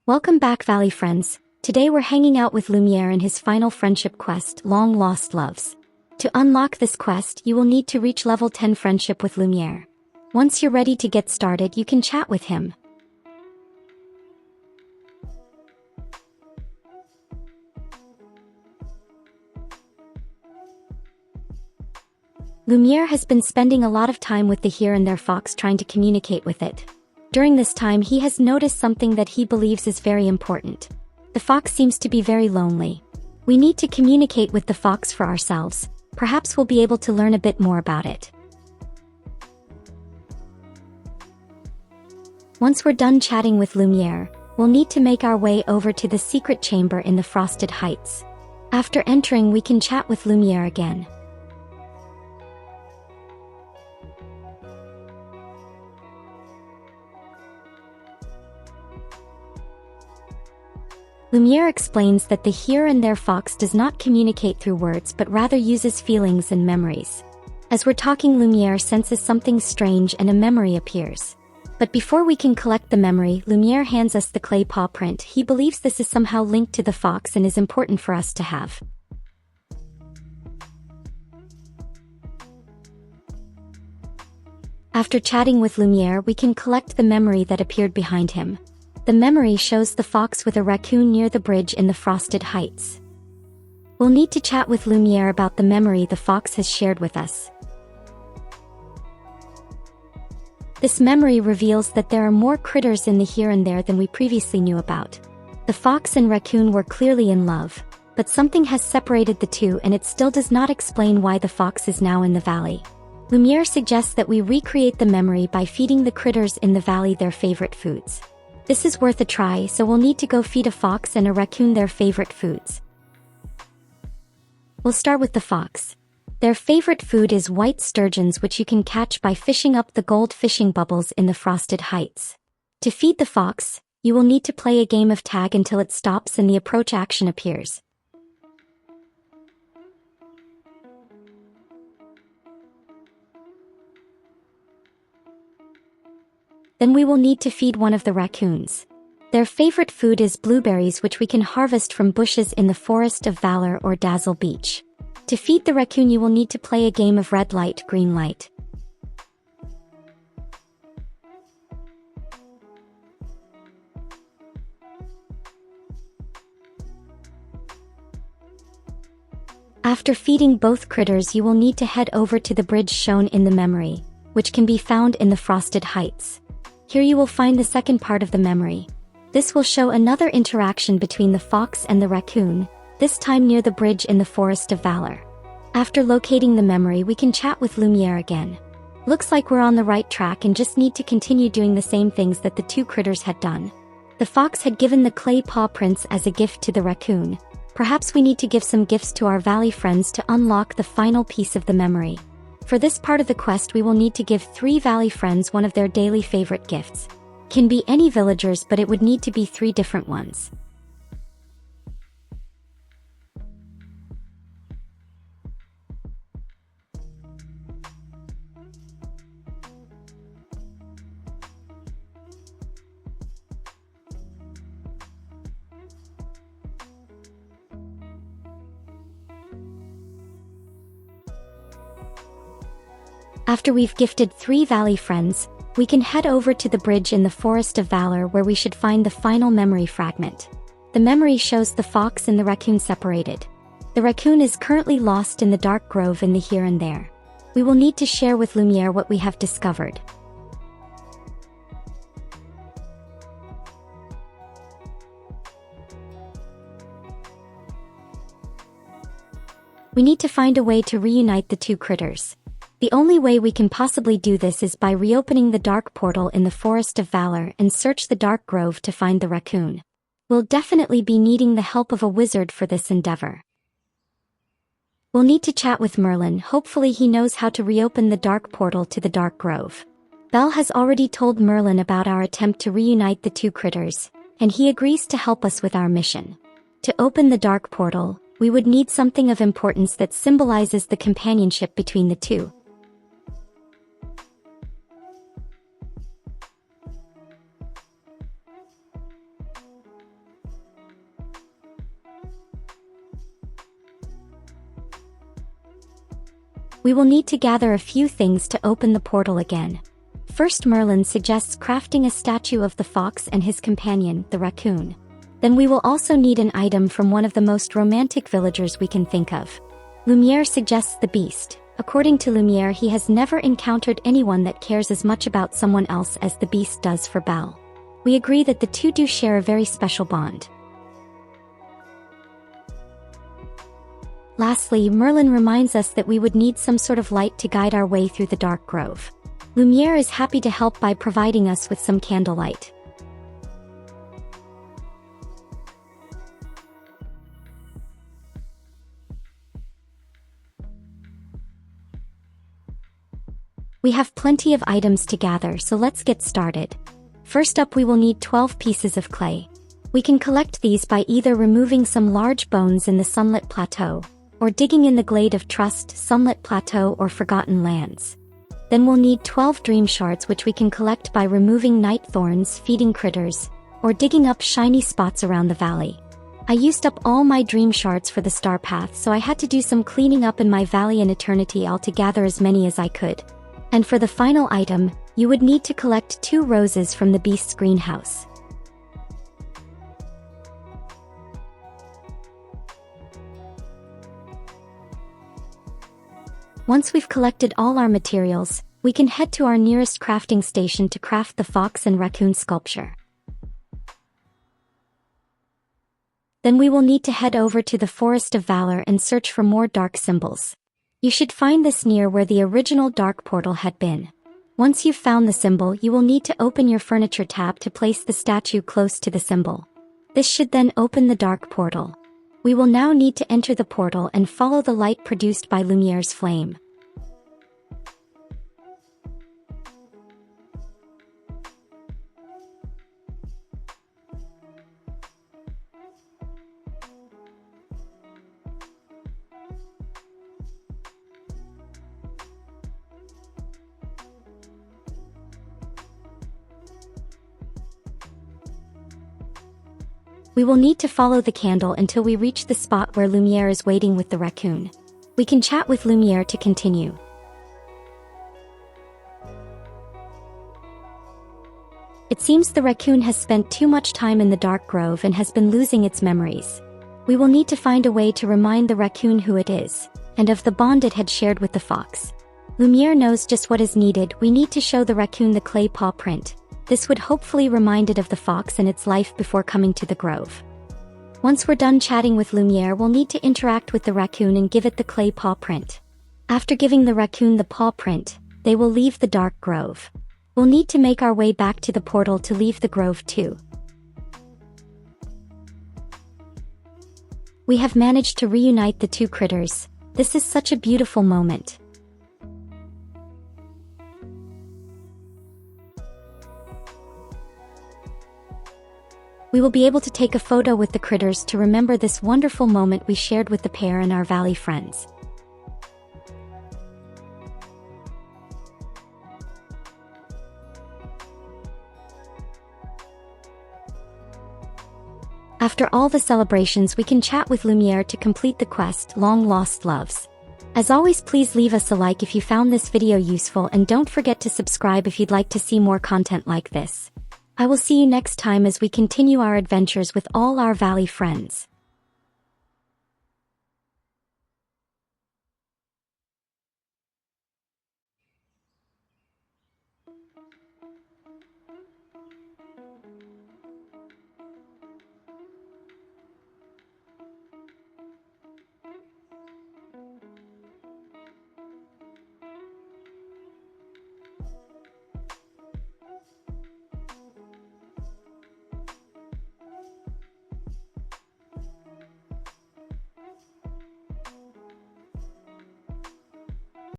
Welcome back, Valley friends. Today we're hanging out with Lumiere in his final friendship quest, Long Lost Loves. To unlock this quest, you will need to reach level 10 friendship with Lumiere. Once you're ready to get started, you can chat with him. Lumiere has been spending a lot of time with the here and there fox trying to communicate with it. During this time, he has noticed something that he believes is very important. The fox seems to be very lonely. We need to communicate with the fox for ourselves. Perhaps we'll be able to learn a bit more about it. Once we're done chatting with Lumiere, we'll need to make our way over to the secret chamber in the Frosted Heights. After entering, we can chat with Lumiere again. Lumiere explains that the here and there fox does not communicate through words but rather uses feelings and memories. As we're talking, Lumiere senses something strange and a memory appears. But before we can collect the memory, Lumiere hands us the clay paw print. He believes this is somehow linked to the fox and is important for us to have. After chatting with Lumiere, we can collect the memory that appeared behind him. The memory shows the fox with a raccoon near the bridge in the Frosted Heights. We'll need to chat with Lumiere about the memory the fox has shared with us. This memory reveals that there are more critters in the here and there than we previously knew about. The fox and raccoon were clearly in love, but something has separated the two, and it still does not explain why the fox is now in the valley. Lumiere suggests that we recreate the memory by feeding the critters in the valley their favorite foods. This is worth a try, so we'll need to go feed a fox and a raccoon their favorite foods. We'll start with the fox. Their favorite food is white sturgeons, which you can catch by fishing up the gold fishing bubbles in the Frosted Heights. To feed the fox, you will need to play a game of tag until it stops and the approach action appears. Then we will need to feed one of the raccoons. Their favorite food is blueberries, which we can harvest from bushes in the Forest of Valor or Dazzle Beach. To feed the raccoon, you will need to play a game of red light, green light. After feeding both critters, you will need to head over to the bridge shown in the memory, which can be found in the Frosted Heights. Here you will find the second part of the memory. This will show another interaction between the fox and the raccoon, this time near the bridge in the Forest of Valor. After locating the memory, we can chat with Lumiere again. Looks like we're on the right track and just need to continue doing the same things that the two critters had done. The fox had given the clay paw prints as a gift to the raccoon. Perhaps we need to give some gifts to our valley friends to unlock the final piece of the memory. For this part of the quest, we will need to give 3 valley friends one of their daily favorite gifts. Can be any villagers, but it would need to be 3 different ones. After we've gifted 3 valley friends, we can head over to the bridge in the Forest of Valor, where we should find the final memory fragment. The memory shows the fox and the raccoon separated. The raccoon is currently lost in the dark grove in the here and there. We will need to share with Lumiere what we have discovered. We need to find a way to reunite the 2 critters. The only way we can possibly do this is by reopening the dark portal in the Forest of Valor and search the dark grove to find the raccoon. We'll definitely be needing the help of a wizard for this endeavor. We'll need to chat with Merlin. Hopefully he knows how to reopen the dark portal to the dark grove. Belle has already told Merlin about our attempt to reunite the 2 critters, and he agrees to help us with our mission. To open the dark portal, we would need something of importance that symbolizes the companionship between the 2. We will need to gather a few things to open the portal again. First, Merlin suggests crafting a statue of the fox and his companion, the raccoon. Then we will also need an item from one of the most romantic villagers we can think of. Lumiere suggests the beast. According to Lumiere, he has never encountered anyone that cares as much about someone else as the beast does for Belle. We agree that the two do share a very special bond. Lastly, Merlin reminds us that we would need some sort of light to guide our way through the dark grove. Lumiere is happy to help by providing us with some candlelight. We have plenty of items to gather, so let's get started. First up, we will need 12 pieces of clay. We can collect these by either removing some large bones in the Sunlit Plateau, or digging in the Glade of Trust, Sunlit Plateau, or Forgotten Lands. Then we'll need 12 dream shards, which we can collect by removing night thorns, feeding critters, or digging up shiny spots around the valley. I used up all my dream shards for the star path, so I had to do some cleaning up in my valley and eternity to gather as many as I could. And for the final item, you would need to collect 2 roses from the beast's greenhouse. Once we've collected all our materials, we can head to our nearest crafting station to craft the fox and raccoon sculpture. Then we will need to head over to the Forest of Valor and search for more dark symbols. You should find this near where the original dark portal had been. Once you've found the symbol, you will need to open your furniture tab to place the statue close to the symbol. This should then open the dark portal. We will now need to enter the portal and follow the light produced by Lumiere's flame. We will need to follow the candle until we reach the spot where Lumiere is waiting with the raccoon. We can chat with Lumiere to continue. It seems the raccoon has spent too much time in the dark grove and has been losing its memories. We will need to find a way to remind the raccoon who it is, and of the bond it had shared with the fox. Lumiere knows just what is needed. We need to show the raccoon the clay paw print. This would hopefully remind it of the fox and its life before coming to the grove. Once we're done chatting with Lumiere, we'll need to interact with the raccoon and give it the clay paw print. After giving the raccoon the paw print, they will leave the dark grove. We'll need to make our way back to the portal to leave the grove too. We have managed to reunite the two critters. This is such a beautiful moment. We will be able to take a photo with the critters to remember this wonderful moment we shared with the pair and our valley friends. After all the celebrations, we can chat with Lumiere to complete the quest, Long Lost Loves. As always, please leave us a like if you found this video useful, and don't forget to subscribe if you'd like to see more content like this. I will see you next time as we continue our adventures with all our valley friends.